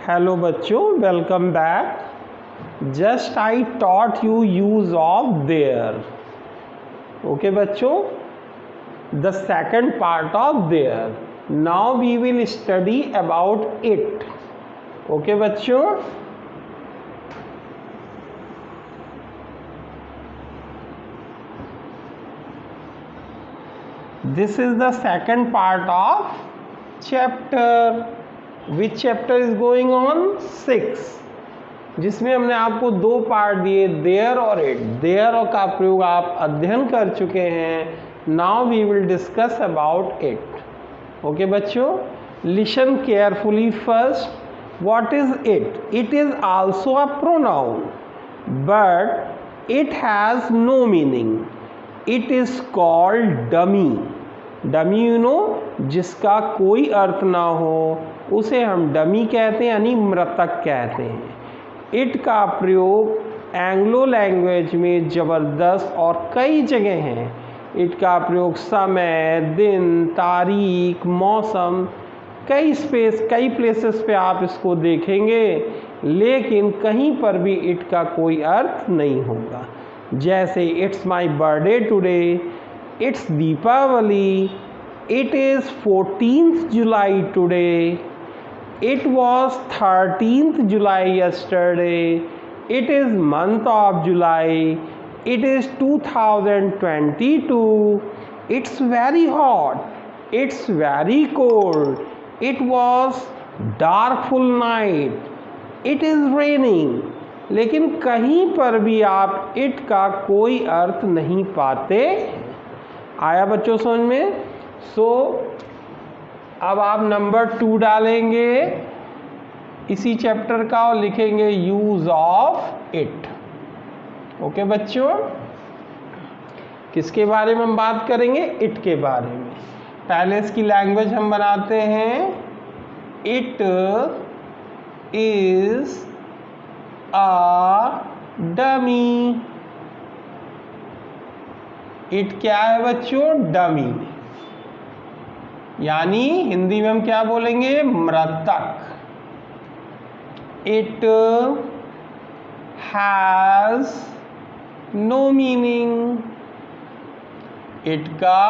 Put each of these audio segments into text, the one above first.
Hello बच्चों, welcome back. Just I taught you use of there. Okay बच्चों, the second part of there. Now we will study about it. Okay बच्चों, this is the second part of chapter. Which chapter is going on? 6, जिसमें हमने आपको दो part दिए, there और it. There का प्रयोग आप अध्ययन कर चुके हैं। Now we will discuss about it. Okay बच्चों, listen carefully first. What is it? It is also a pronoun but it has no meaning. It is called dummy. Dummy you know, जिसका कोई अर्थ ना हो उसे हम डमी कहते हैं, यानी मृतक कहते हैं। इट का प्रयोग एंग्लो लैंग्वेज में ज़बरदस्त और कई जगह हैं। इट का प्रयोग समय, दिन, तारीख, मौसम, कई प्लेसेस पे आप इसको देखेंगे, लेकिन कहीं पर भी इट का कोई अर्थ नहीं होगा। जैसे it's my birthday today, it's Deepawali, it is 14th July today, it was 13th July yesterday, it is month of July, it is 2022, it's very hot, it's very cold, it was darkful night, it is raining। लेकिन कहीं पर भी आप it का कोई अर्थ नहीं पाते। आया बच्चों समझ में? अब आप नंबर 2 डालेंगे इसी चैप्टर का और लिखेंगे यूज ऑफ इट। ओके बच्चों, किसके बारे में हम बात करेंगे? इट के बारे में। पहले इसकी लैंग्वेज हम बनाते हैं। It is a dummy. It क्या है बच्चों? डमी। यानी हिंदी में हम क्या बोलेंगे? मृतक। It has no meaning. It का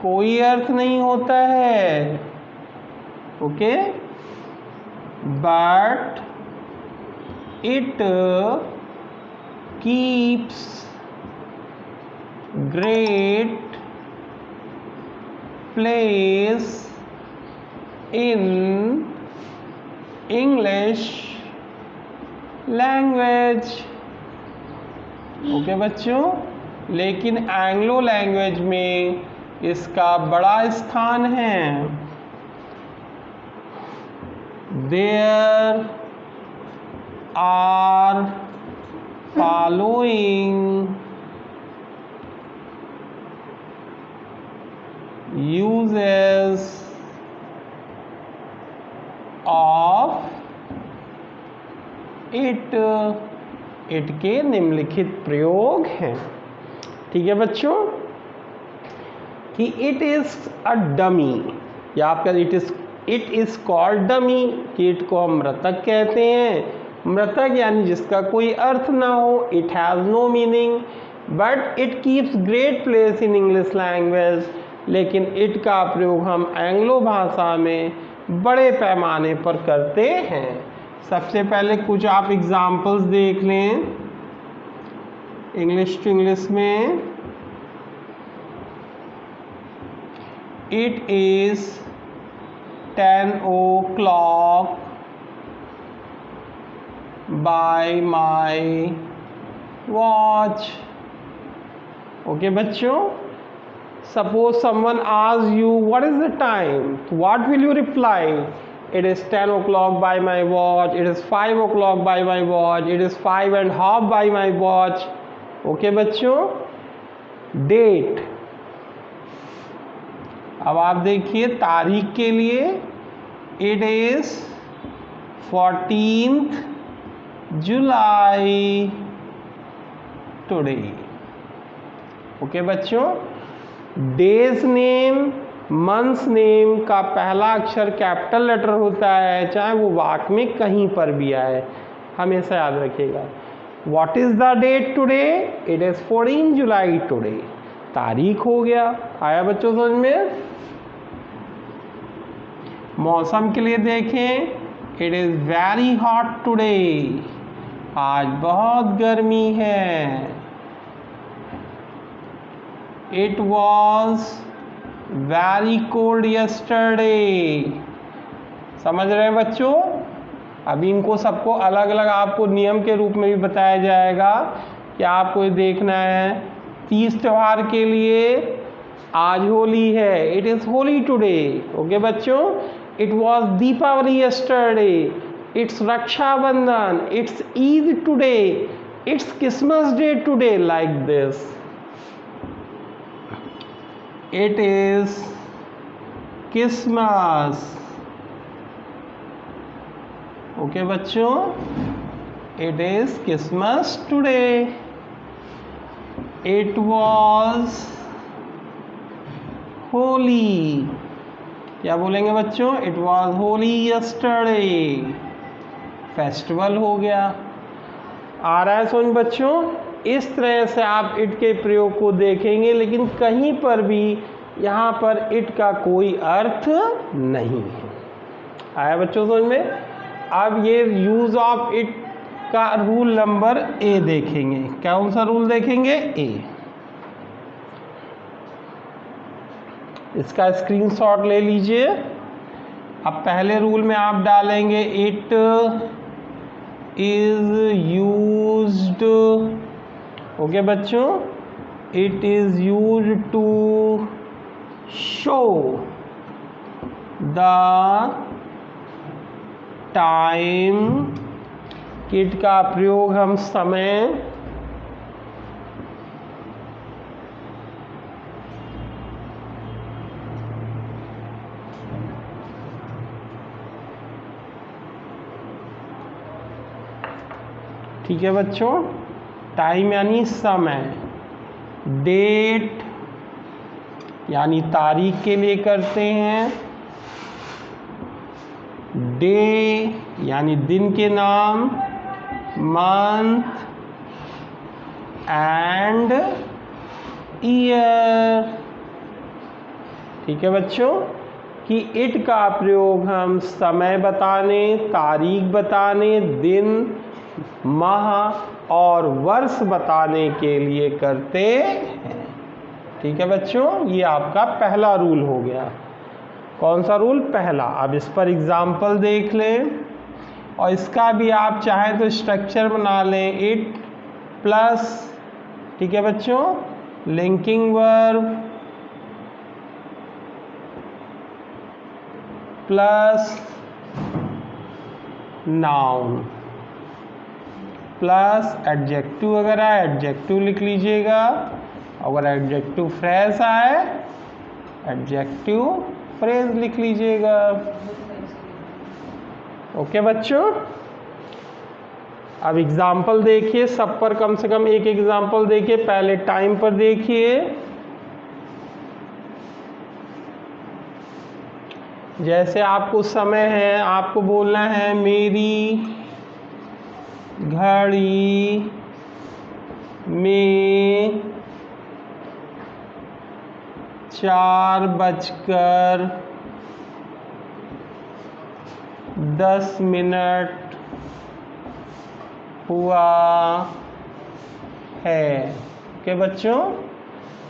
कोई अर्थ नहीं होता है। Okay, but it keeps great place in English language. Okay बच्चों, लेकिन एंग्लो लैंग्वेज में इसका बड़ा स्थान है। There are following uses of it। It के निम्नलिखित प्रयोग हैं। ठीक है बच्चों, कि इट इज अ डमी, या आपका इट इज कॉल्ड डमी, कि इट को हम मृतक कहते हैं। मृतक यानी जिसका कोई अर्थ ना हो। It has no meaning but it keeps great place in English language. लेकिन इट का प्रयोग हम एंग्लो भाषा में बड़े पैमाने पर करते हैं। सबसे पहले कुछ आप एग्जाम्पल्स देख लें इंग्लिश टू इंग्लिश में। It is 10 o'clock bye my watch. Okay बच्चों, suppose someone asks you what is the time, what will you reply? It is 10 o'clock by my watch, it is 5 o'clock by my watch, it is 5:30 by my watch। Okay बच्चों, date. अब आप देखिए तारीख के लिए, it is 14th July today. Okay बच्चों, days name months name का पहला अक्षर कैपिटल लेटर होता है, चाहे वो वाक्य में कहीं पर भी आए, हमेशा याद रखिएगा। What is the date today? It is 14 July today. तारीख हो गया। आया बच्चों समझ में? मौसम के लिए देखें, it is very hot today. आज बहुत गर्मी है। It was very cold yesterday. समझ रहे हैं बच्चों? अभी इनको सबको अलग अलग आपको नियम के रूप में भी बताया जाएगा कि आपको ये देखना है। तीज त्योहार के लिए आज होली है, it is Holi today. Okay बच्चों? It was Deepawali yesterday, it's Rakshabandhan, it's Eid today, it's Christmas day today, like this. It is Christmas. Okay बच्चों? It is Christmas today. It was Holi. क्या बोलेंगे बच्चों? It was Holi yesterday. Festival हो गया। आ रहा है समझ बच्चों? इस तरह से आप इट के प्रयोग को देखेंगे, लेकिन कहीं पर भी यहाँ पर इट का कोई अर्थ नहीं है। आया बच्चों समझ में? अब ये यूज ऑफ इट का रूल नंबर ए देखेंगे। कौन सा रूल देखेंगे? ए। इसका स्क्रीनशॉट ले लीजिए। अब पहले रूल में आप डालेंगे इट इज यूज्ड। ओके बच्चों? It is used to show the time. It का प्रयोग हम समय ठीक है बच्चों? टाइम यानी समय, डेट यानी तारीख के लिए करते हैं, डे यानी दिन के नाम, मंथ एंड ईयर। ठीक है बच्चों? कि इट का प्रयोग हम समय बताने, तारीख बताने, दिन, माह और वर्ष बताने के लिए करते हैं। ठीक है बच्चों? ये आपका पहला रूल हो गया। कौन सा रूल? पहला। अब इस पर एग्जाम्पल देख लें, और इसका भी आप चाहें तो स्ट्रक्चर बना लें। इट प्लस, ठीक है बच्चों, linking verb plus noun plus adjective. अगर आए एडजेक्टिव लिख लीजिएगा, अगर एडजेक्टिव फ्रेज आए एडजेक्टिव फ्रेज लिख लीजिएगा। ओके बच्चों? अब एग्जाम्पल देखिए, सब पर कम से कम एक एग्जाम्पल देखिए। पहले टाइम पर देखिए। जैसे आपको समय है, आपको बोलना है मेरी घड़ी में 4:10 हुआ है। ओके बच्चों?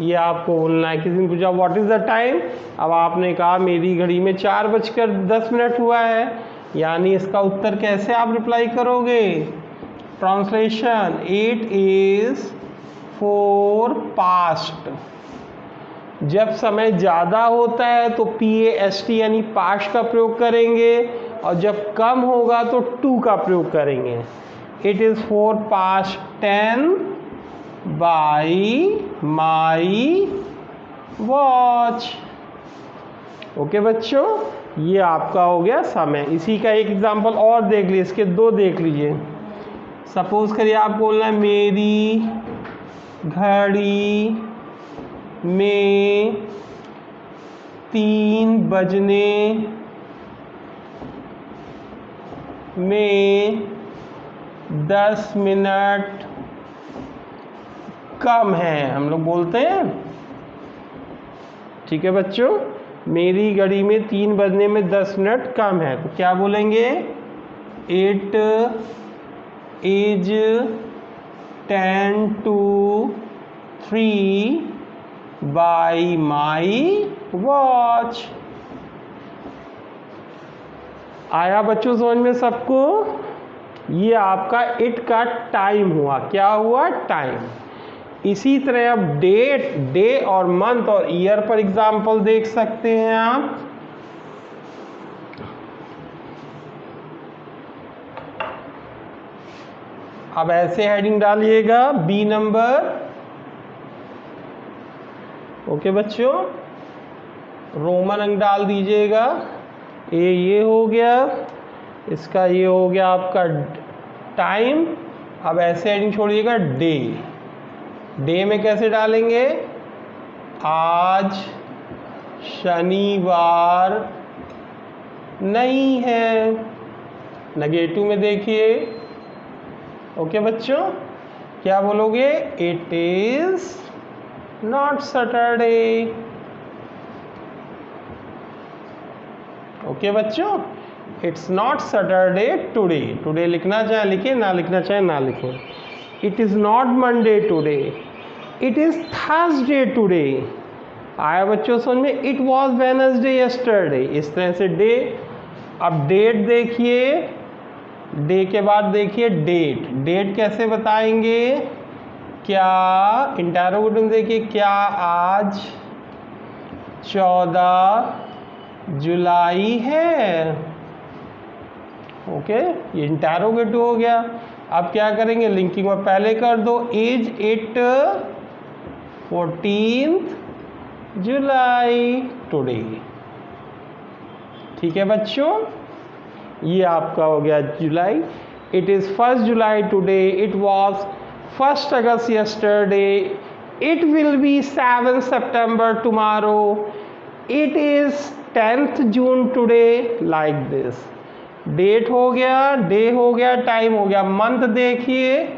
ये आपको बोलना है। किसी ने पूछा व्हाट इज द टाइम, अब आपने कहा मेरी घड़ी में 4:10 हुआ है, यानी इसका उत्तर कैसे आप रिप्लाई करोगे? Translation, it is 4 past. जब समय ज़्यादा होता है तो PAST यानी पास्ट का प्रयोग करेंगे, और जब कम होगा तो टू का प्रयोग करेंगे। It is 4:10 by my watch. Okay बच्चों? ये आपका हो गया समय। इसी का एक एग्जांपल और देख लीजिए, इसके दो देख लीजिए। सपोज करिए आप बोलना है मेरी घड़ी में 3 बजने में 10 मिनट कम है, हम लोग बोलते हैं। ठीक है बच्चों, मेरी घड़ी में 3 बजने में 10 मिनट कम है, तो क्या बोलेंगे? It is 10 to 3 by my watch. आया बच्चों समझ में सबको? ये आपका इट का टाइम हुआ। क्या हुआ? टाइम। इसी तरह अब डेट, डे और मंथ और ईयर पर एग्जाम्पल देख सकते हैं आप। अब ऐसे हेडिंग डालिएगा, बी नंबर। ओके बच्चों, रोमन अंक डाल दीजिएगा। ये हो गया, इसका ये हो गया आपका टाइम। अब ऐसे हेडिंग छोड़िएगा, डे। डे में कैसे डालेंगे? आज शनिवार नहीं है। नेगेटिव में देखिए। ओके बच्चों, क्या बोलोगे? It is not Saturday. Okay बच्चों, it's not Saturday today. Today लिखना चाहे लिखें, ना लिखना चाहे ना लिखें। It is not Monday today, it is Thursday today. आया बच्चों समझ में? It was Wednesday yesterday. इस तरह से डे। अब डेट देखिए, डे के बाद देखिए डेट। डेट कैसे बताएंगे? क्या इंटरोगेटिव में देखिए, क्या आज 14 जुलाई है? ओके, ये इंटरोगेटिव हो गया। अब क्या करेंगे? लिंकिंग में पहले कर दो। Is it 14 July today. ठीक है बच्चों, ये आपका हो गया जुलाई। It is 1 July today, it was 1 August yesterday, it will be 7 September tomorrow, it is 10th June today, like this. Date हो गया, डे हो गया, टाइम हो गया। मंथ देखिए,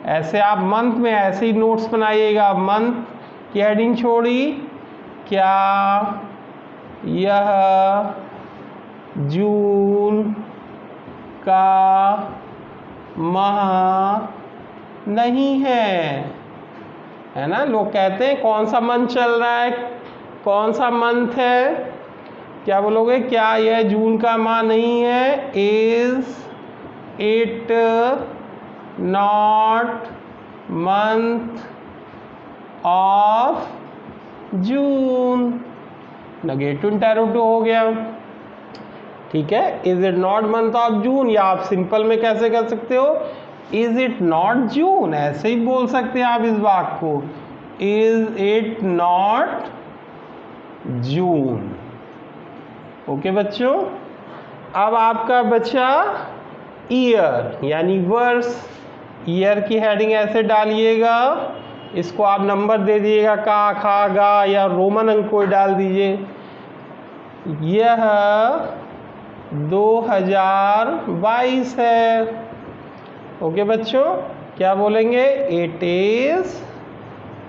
ऐसे आप मंथ में ऐसे ही नोट्स बनाइएगा। मंथ की हेडिंग छोड़ी। क्या यह जून का माह नहीं है ना? लोग कहते हैं कौन सा मंथ चल रहा है, कौन सा मंथ है? क्या बोलोगे? क्या यह जून का माह नहीं है? Is it not month of June? Negative interrogative हो गया। ठीक है, is it not month of June, या आप सिंपल में कैसे कर सकते हो? इज इट नॉट जून, ऐसे ही बोल सकते हैं आप इस वाक्य को। Is it not June. Okay बच्चों, अब आपका बचा ईयर यानी वर्ष। ईयर की हेडिंग ऐसे डालिएगा, इसको आप नंबर दे दीजिएगा, का, खा, गा, या रोमन अंक कोई डाल दीजिए। यह 2022 है। ओके बच्चों, क्या बोलेंगे? It is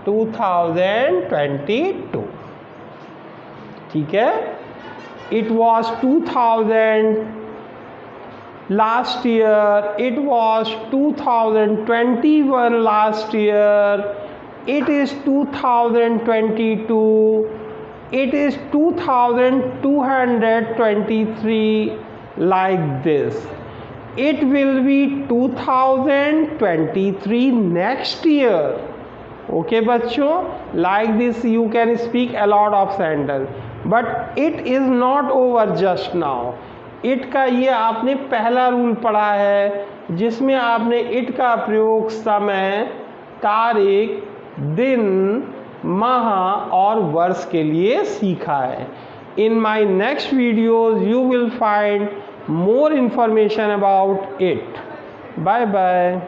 2022। ठीक है, it was 2000 last year, it was 2021 last year, it is 2022, it is 2223, like this. It will be 2023 next year. Okay बच्चों, like this you can speak a lot of sentence, but it is not over just now. It का ये आपने पहला rule पढ़ा है, जिसमें आपने it का प्रयोग समय, तारीख, दिन, माह और वर्ष के लिए सीखा है। In my next videos you will find more information about it. Bye bye.